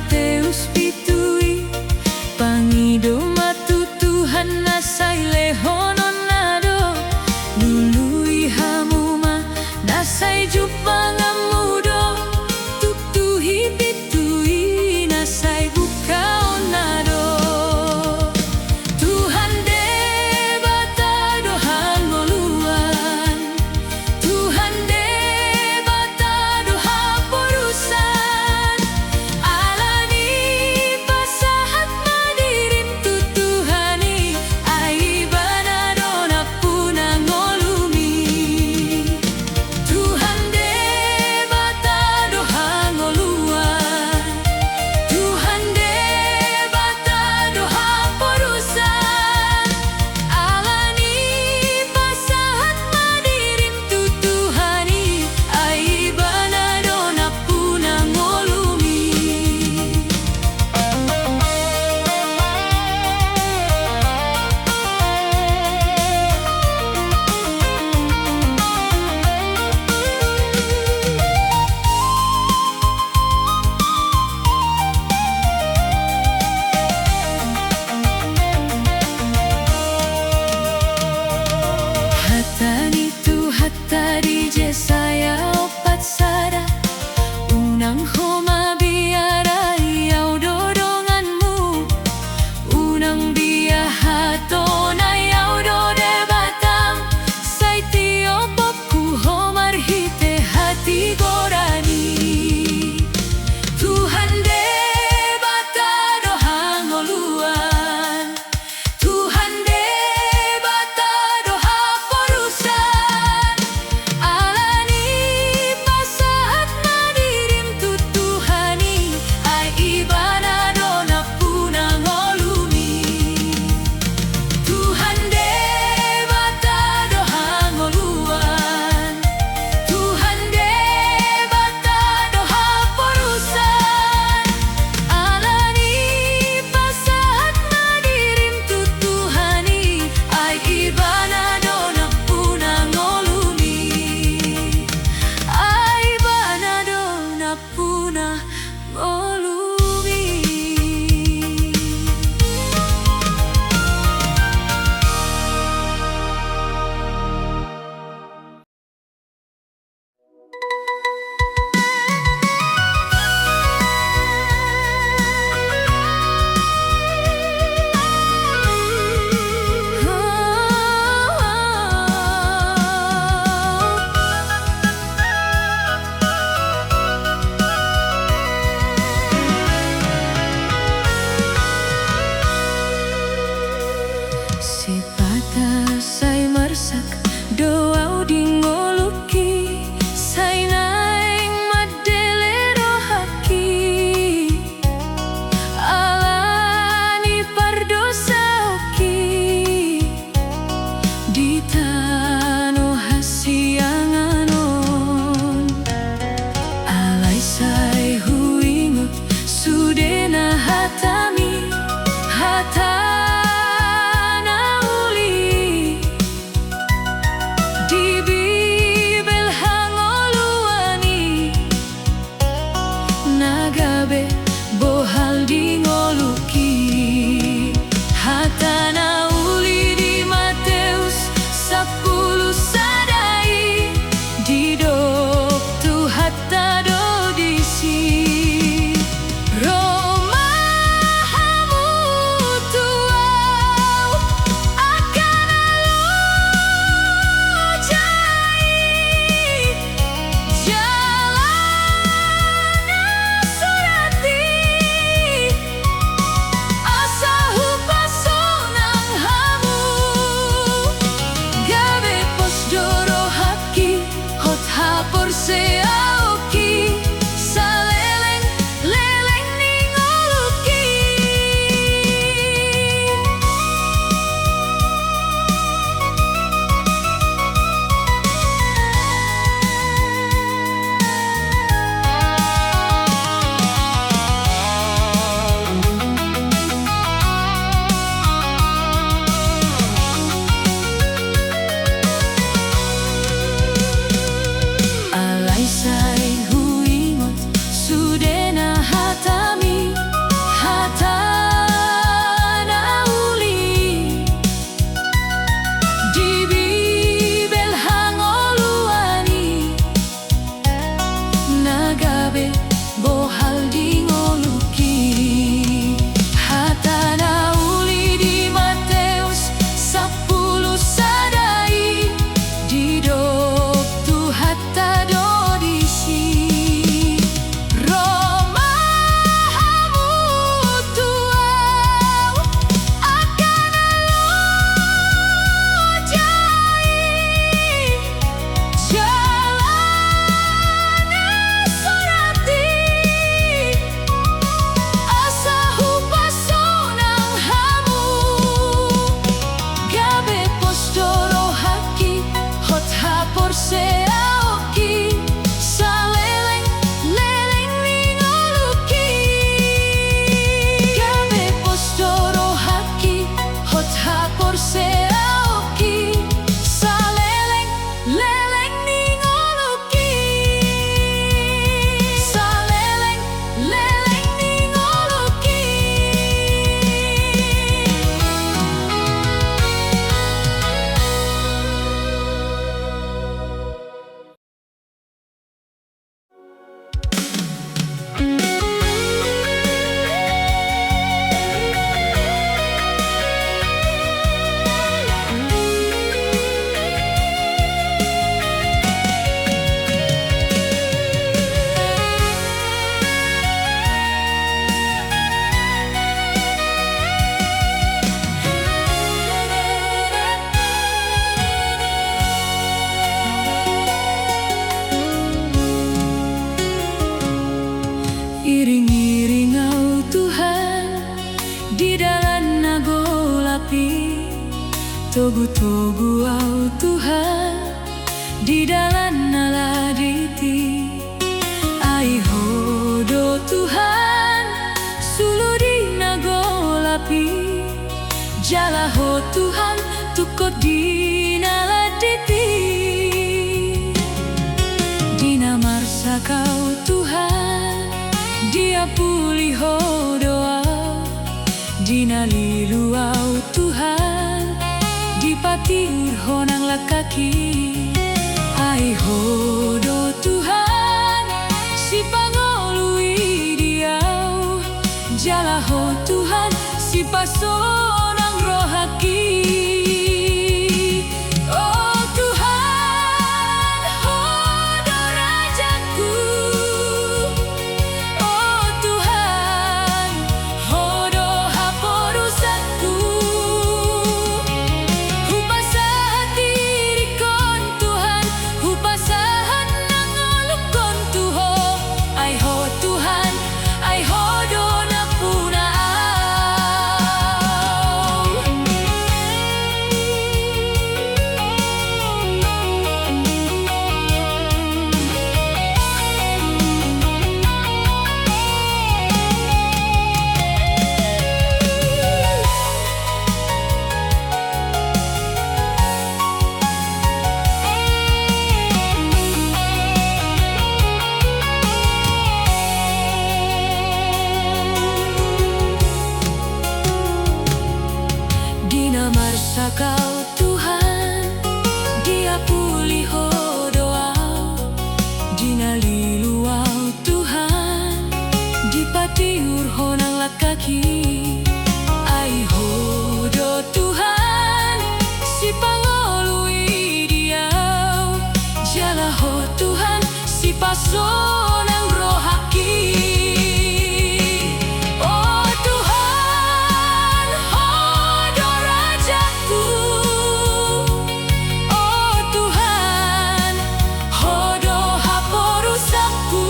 Mateus pitui Pangido matu Tuhan nasai lehononado Lului hamuma nasai jupangamudo Tutuhi pitui nasai bukaonado Tuhan debatado hangoluan Tuhan debatado haporusan Alani togu-togu au Tuhan di dalam naladiti ai hodo Tuhan sulu di nagolapi jala ho Tuhan tukot di naladiti dina marsa kau Tuhan dia pulih ho doa dina lilu au Tuhan dipati honang lakaki ai hodo Tuhan si pangolui diau jala ho Tuhan si pasonang rohaki oh Tuhan hodo rajaku oh Tuhan hodo haporusatku hupasahat dirikon Tuhan hupasahat nangolukon tuho ai ho Tuhan ai hodo napuna dina marsa kau Tuhan dia pulih ho doa dina lilu au Tuhan dipatiur honang lakaki ai hodo Tuhan si pangolui diau jala ho Tuhan si pasonang rohaki oh Tuhan hodo rajaku oh Tuhan hodo haporusakku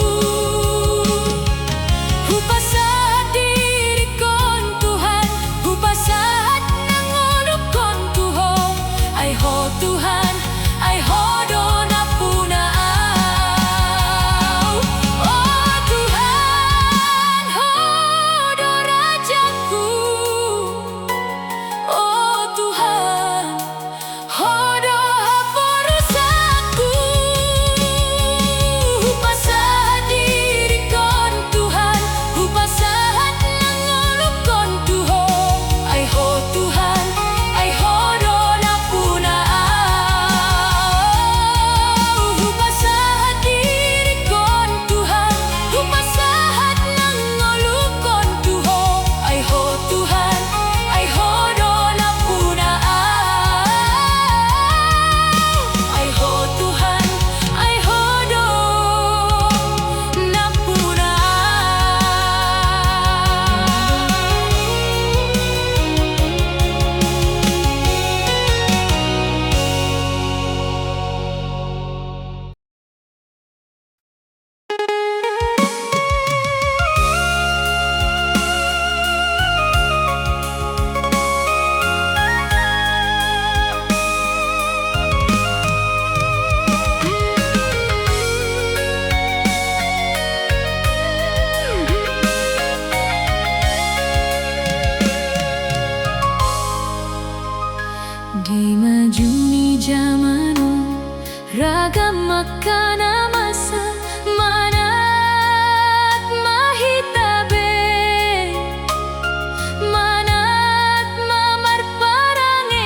hupasahat dirikon Tuhan hupasahat nangolukon tuho ai ho Tuhan ai hodo napuna oh Tuhan hodo rajaku oh Tuhan hodo haporusakku hupasahat dirikon Tuhan hupasahat nangolukon tuho ai ho Tuhan ai hodo napuna hupasahat dirikon Tuhan hupasahat nangolukon tuho ai ho Tuhan ai hodo napuna ai ho Tuhan ai hodo napuna di majuni zamanu ragam makana masa manat mahitabe manat mamar parangei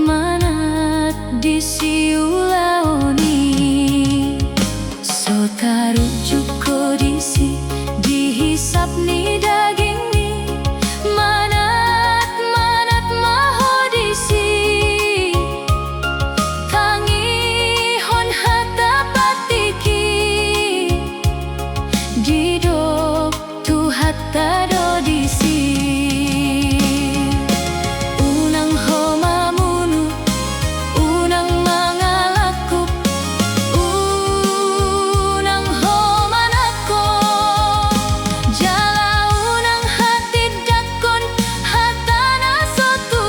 manat disiulaoni sotarujuk kodisi dihisap ni daging ni manat mahodisi tangi hon hatapatiki didok tu hatta dodisi unang homamunu unang mangalakup unang homanako jala unang hati dakon hatana sotu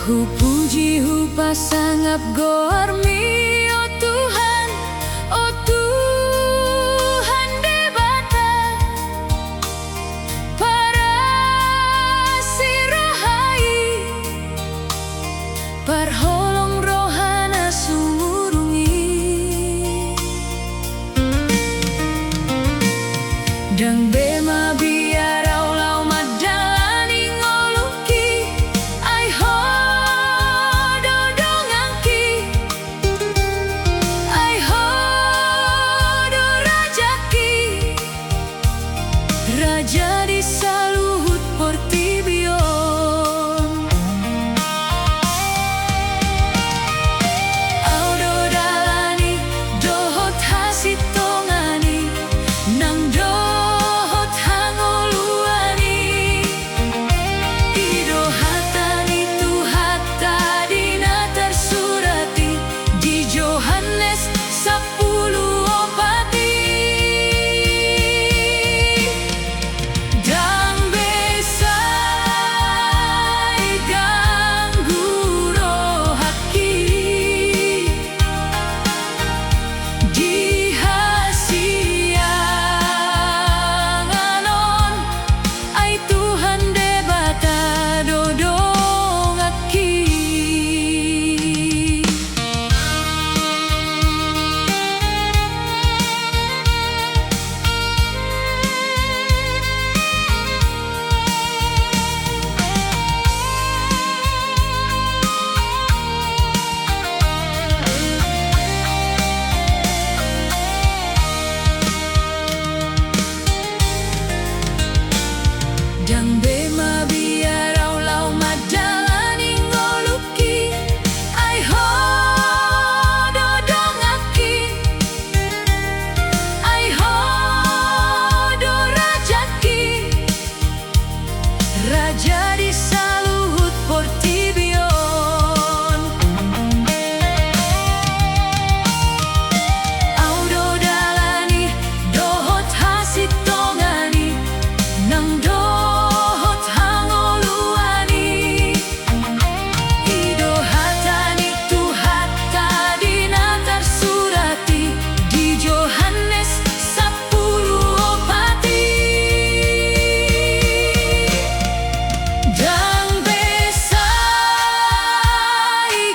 Hu puji hu pasangap gormi, oh Tuhan, oh Tuhan debata para sirohai parholong rohana sumurungi dang bema biar aulau madalani ngoluki ai ho dodongangki ai ho do rajaki raja di saluhut portibion audo dalani dohot hasitongani nang dohot hangoluani ido hatani tu hatta dina tersurati di Yohanes 10 opati dang besai ganggu rohaki di hasianganon ai Tuhan debata dodongaki dang bema biar aulau madalani ngoluki ai ho dodongaki ai ho do rajaki raja di saluhut portibion audo dalani dohot hasitongani nang dohot hangoluani ido hatani tu hatta dina tersurati di Yohanes 10 opati dang besai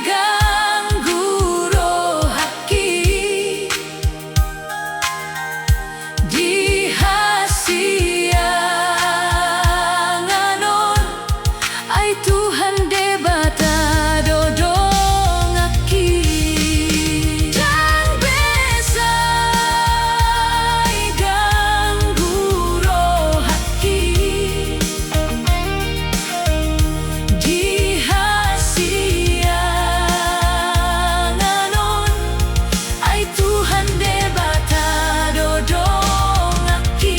ganggu rohaki di hasianganon ai Tuhan debata dodongaki dang besai ganggu rohaki di hasianganon ai Tuhan debata dodongaki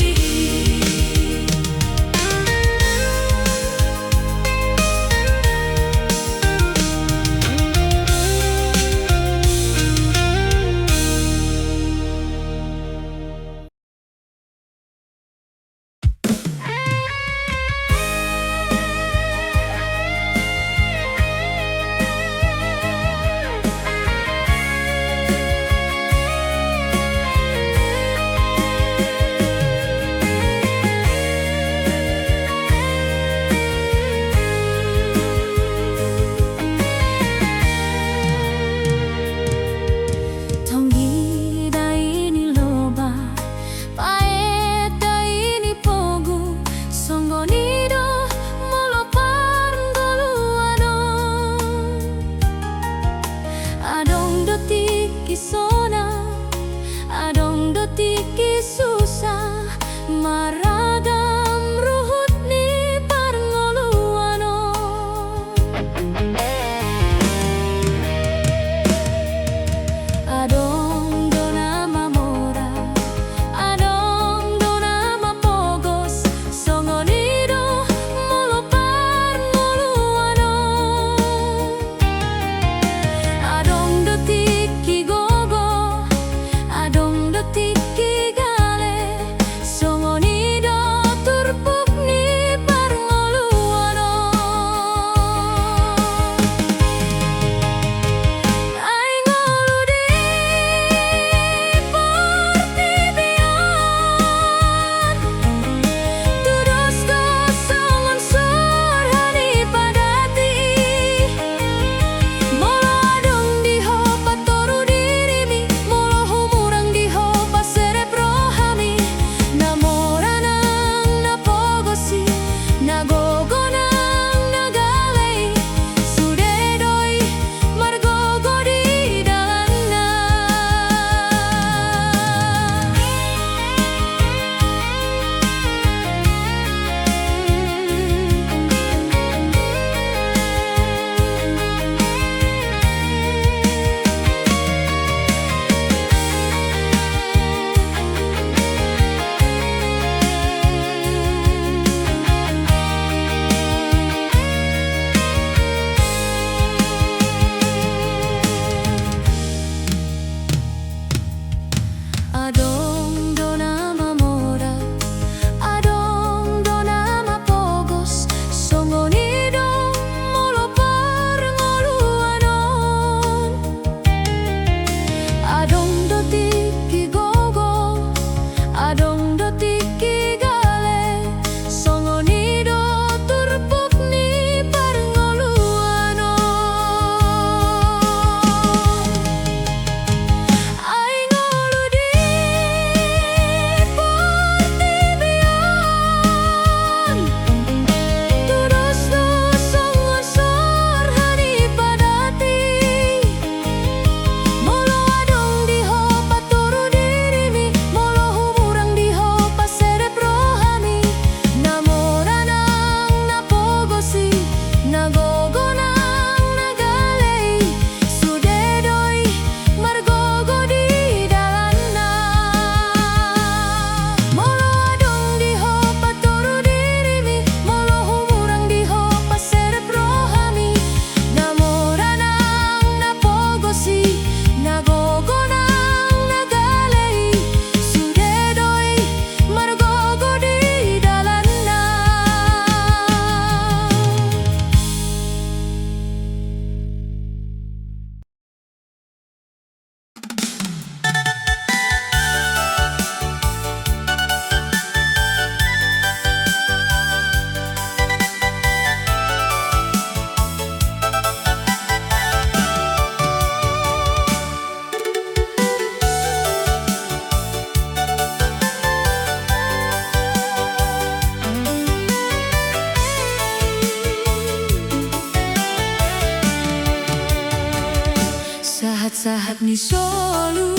sahat ni solu,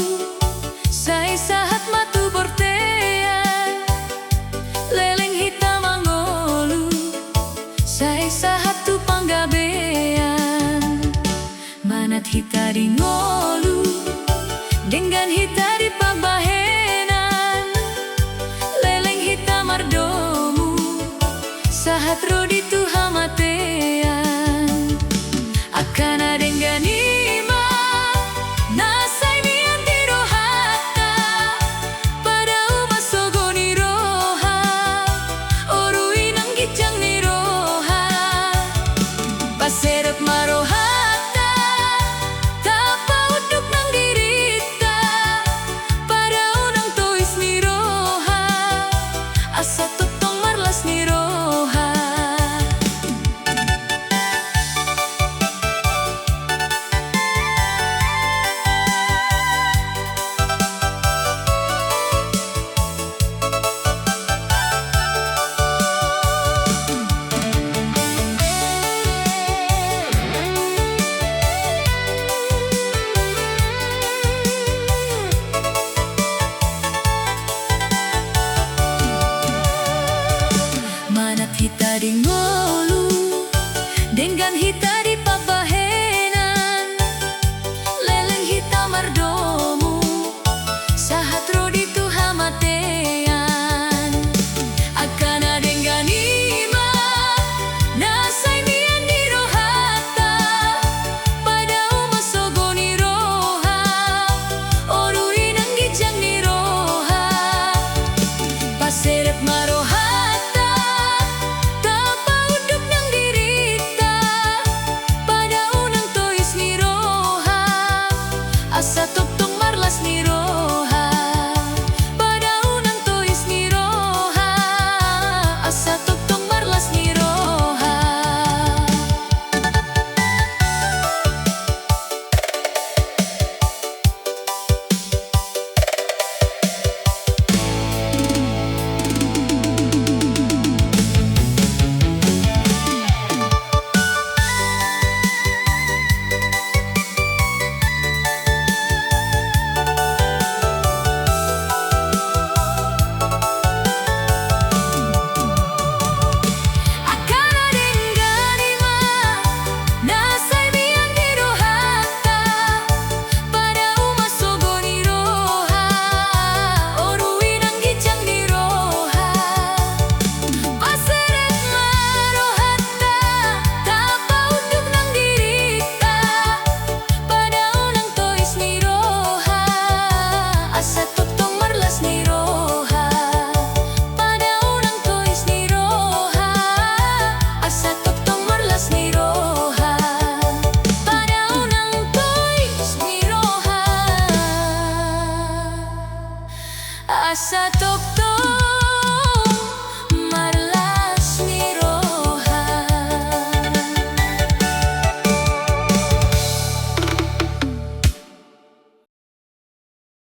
sai sahat matu bortea, leleng hitam angolu, sai sahat tu panggabean, manat hitari ngolu, dengan hitari pabahenan, leleng hitam ardomu, sahat rodi tu hamatean, akan dengan ima, nasai nianti rohata, pada umas sogo ni roha, orui nang gijang ni roha, paserep marohata, tapa uduk nang dirita, pada unang tois ni roha, asa tutong marlas ni roha. Manat hitari ngolu, dengan hitari pabahe.